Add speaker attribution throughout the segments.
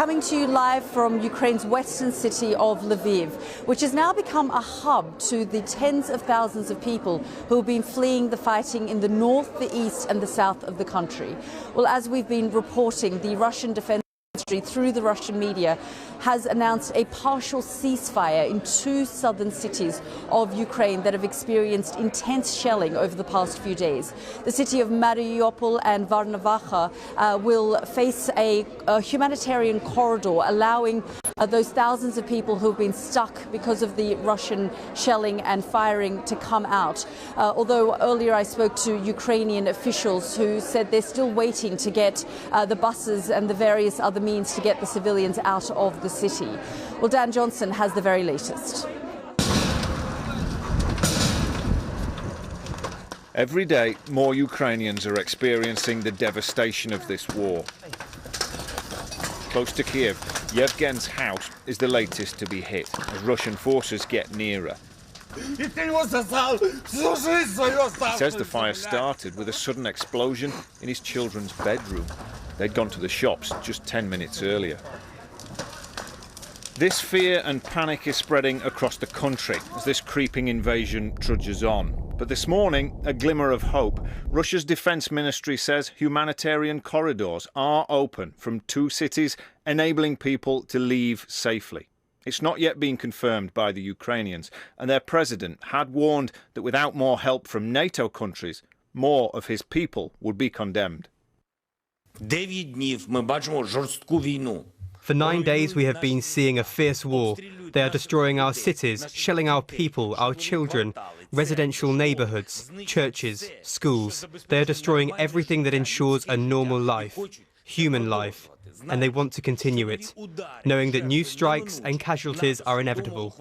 Speaker 1: coming to you live from Ukraine's western city of Lviv, which has now become a hub to the tens of thousands of people who have been fleeing the fighting in the north, the east and the south of the country. Well, as we've been reporting, the Russian Defense Ministry, through the Russian media, has announced a partial ceasefire in two southern cities of Ukraine that have experienced intense shelling over the past few days. The city of Mariupol and Varnavacha will face a humanitarian corridor allowing those thousands of people who have been stuck because of the Russian shelling and firing to come out. Although earlier I spoke to Ukrainian officials who said they're still waiting to get the buses and the various other means to get the civilians out of the city. Well, Dan Johnson has the very latest.
Speaker 2: Every day, more Ukrainians are experiencing the devastation of this war. Close to Kiev, Yevgen's house is the latest to be hit as Russian forces get nearer. He says the fire started with a sudden explosion in his children's bedroom. They'd gone to the shops just 10 minutes earlier. This fear and panic is spreading across the country as this creeping invasion trudges on. But this morning, a glimmer of hope. Russia's defense ministry says humanitarian corridors are open from two cities, enabling people to leave safely. It's not yet been confirmed by the Ukrainians, and their president had warned that without more help from NATO countries, more of his people would be condemned.
Speaker 3: For 9 days we have been seeing a fierce war. They are destroying our cities, shelling our people, our children, residential neighbourhoods, churches, schools. They are destroying everything that ensures a normal life, human life, and they want to continue it, knowing that new strikes and casualties are inevitable.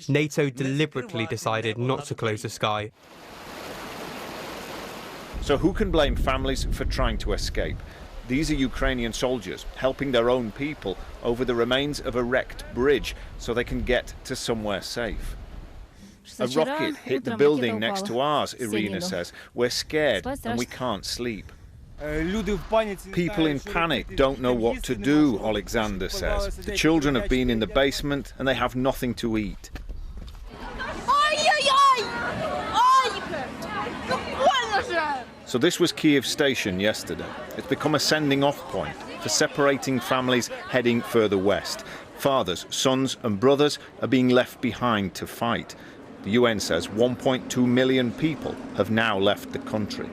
Speaker 3: NATO deliberately decided not to close the sky.
Speaker 2: So who can blame families for trying to escape? These are Ukrainian soldiers helping their own people over the remains of a wrecked bridge so they can get to somewhere safe. A rocket hit the building next to ours, Irina says. We're scared and we can't sleep. People in panic don't know what to do, Alexander says. The children have been in the basement and they have nothing to eat. So this was Kiev Station yesterday. It's become a sending-off point for separating families heading further west. Fathers, sons and brothers are being left behind to fight. The UN says 1.2 million people have now left the country.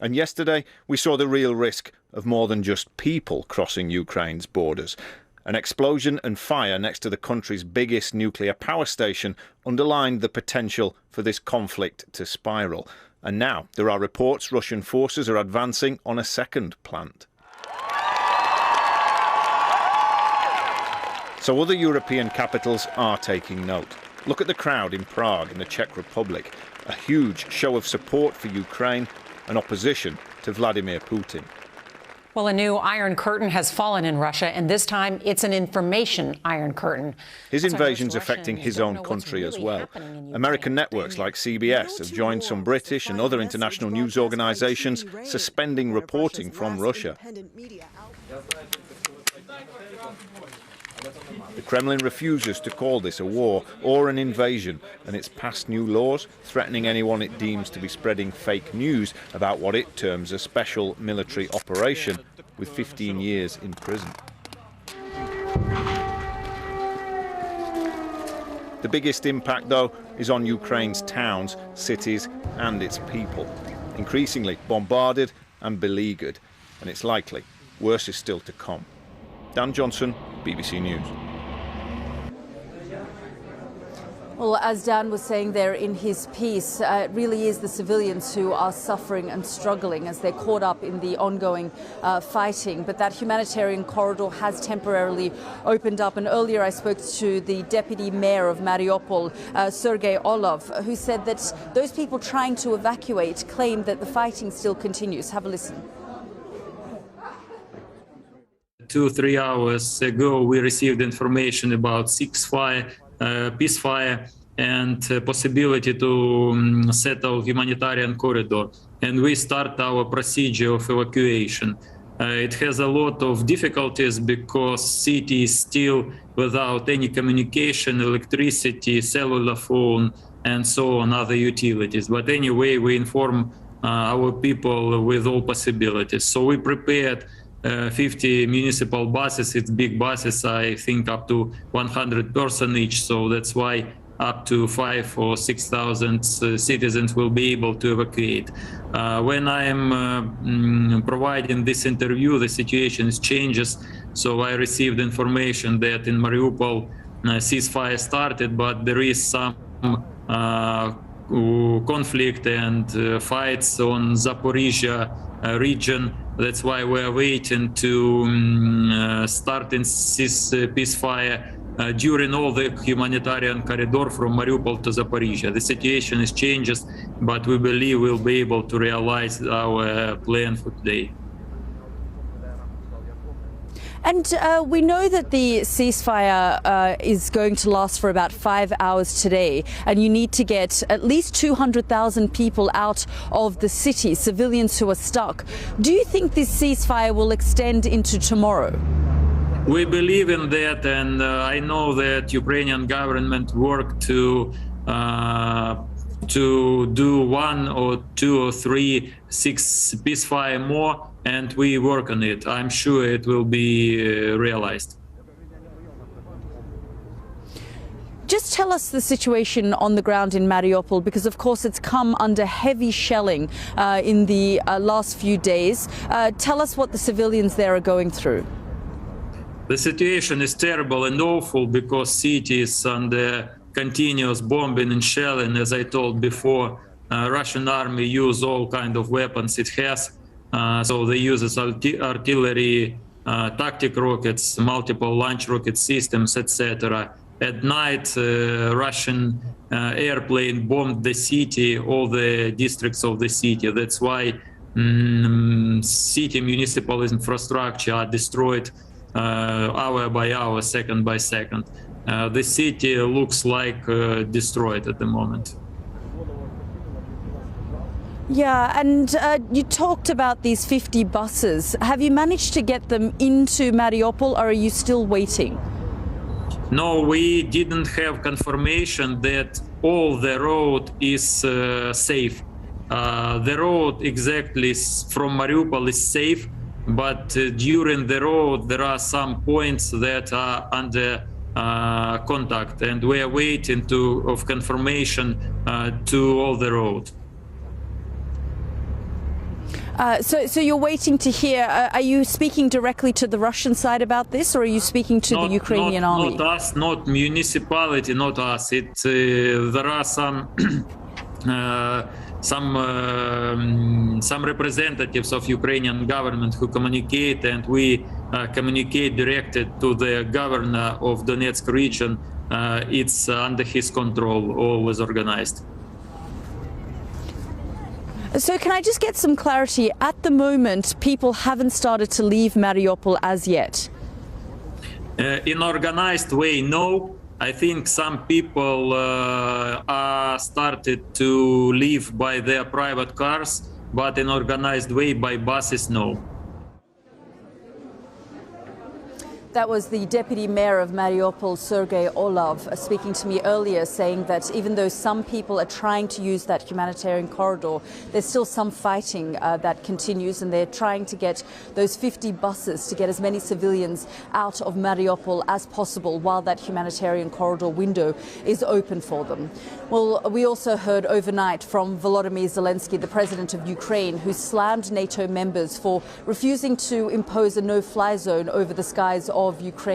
Speaker 2: And yesterday we saw the real risk of more than just people crossing Ukraine's borders. An explosion and fire next to the country's biggest nuclear power station underlined the potential for this conflict to spiral. And now there are reports Russian forces are advancing on a second plant. So other European capitals are taking note. Look at the crowd in Prague in the Czech Republic. A huge show of support for Ukraine and opposition to Vladimir Putin.
Speaker 4: Well, a new Iron Curtain has fallen in Russia, and this time it's an information Iron Curtain.
Speaker 2: His invasion's affecting his own country as well. American networks like CBS have joined some British and other international news organizations suspending reporting from Russia. The Kremlin refuses to call this a war or an invasion, and it's passed new laws threatening anyone it deems to be spreading fake news about what it terms a special military operation, with 15 years in prison. The biggest impact, though, is on Ukraine's towns, cities and its people, increasingly bombarded and beleaguered, and it's likely worse is still to come. Dan Johnson, BBC News.
Speaker 1: Well, as Dan was saying there in his piece, it really is the civilians who are suffering and struggling as they're caught up in the ongoing fighting. But that humanitarian corridor has temporarily opened up. And earlier I spoke to the deputy mayor of Mariupol, Sergei Orlov, who said that those people trying to evacuate claim that the fighting still continues. Have a listen.
Speaker 5: 2-3 hours ago, we received information about ceasefire, and possibility to settle humanitarian corridor. And we start our procedure of evacuation. It has a lot of difficulties because city is still without any communication, electricity, cellular phone, and so on, other utilities. But anyway, we inform our people with all possibilities. So we prepared 50 municipal buses. It's big buses, I think up to 100 person each. So that's why up to 5,000 or 6,000 citizens will be able to evacuate. When I am providing this interview, the situation changes. So I received information that in Mariupol ceasefire started, but there is some conflict and fights on Zaporizhia region. That's why we are waiting to start in ceasefire during all the humanitarian corridor from Mariupol to Zaporizhia. The situation is changes, but we believe we'll be able to realize our plan for today.
Speaker 1: And we know that the ceasefire is going to last for about 5 hours today, and you need to get at least 200,000 people out of the city, civilians who are stuck. Do you think this ceasefire will extend into tomorrow?
Speaker 5: We believe in that, and I know that Ukrainian government worked to do 1 or 2 or 3 ceasefire more, and we work on it. I'm sure it will be realized.
Speaker 1: Just tell us the situation on the ground in Mariupol, because of course it's come under heavy shelling in the last few days. Tell us what the civilians there are going through.
Speaker 5: The situation is terrible and awful because city is under continuous bombing and shelling. As I told before, Russian army use all kind of weapons it has. So they use artillery, tactic rockets, multiple launch rocket systems, etc. At night, Russian airplane bombed the city, all the districts of the city. That's why city municipal infrastructure are destroyed hour by hour, second by second. The city looks like destroyed at the moment.
Speaker 1: Yeah, and you talked about these 50 buses. Have you managed to get them into Mariupol, or are you still waiting?
Speaker 5: No, we didn't have confirmation that all the road is safe. The road exactly from Mariupol is safe, but during the road there are some points that are under contact, and we are waiting of confirmation to all the road.
Speaker 1: So you're waiting to hear. Are you speaking directly to the Russian side about this, or are you speaking to the Ukrainian army?
Speaker 5: Not us, not municipality, not us. There are some representatives of Ukrainian government who communicate, and we communicate directed to the governor of Donetsk region. It's under his control, always organized.
Speaker 1: So can I just get some clarity? At the moment, people haven't started to leave Mariupol as yet.
Speaker 5: In organized way, no. I think some people are started to leave by their private cars, but in organized way by buses, no.
Speaker 1: That was the Deputy Mayor of Mariupol, Sergei Orlov, speaking to me earlier, saying that even though some people are trying to use that humanitarian corridor, there's still some fighting that continues, and they're trying to get those 50 buses to get as many civilians out of Mariupol as possible while that humanitarian corridor window is open for them. Well, we also heard overnight from Volodymyr Zelensky, the president of Ukraine, who slammed NATO members for refusing to impose a no-fly zone over the skies of Ukraine.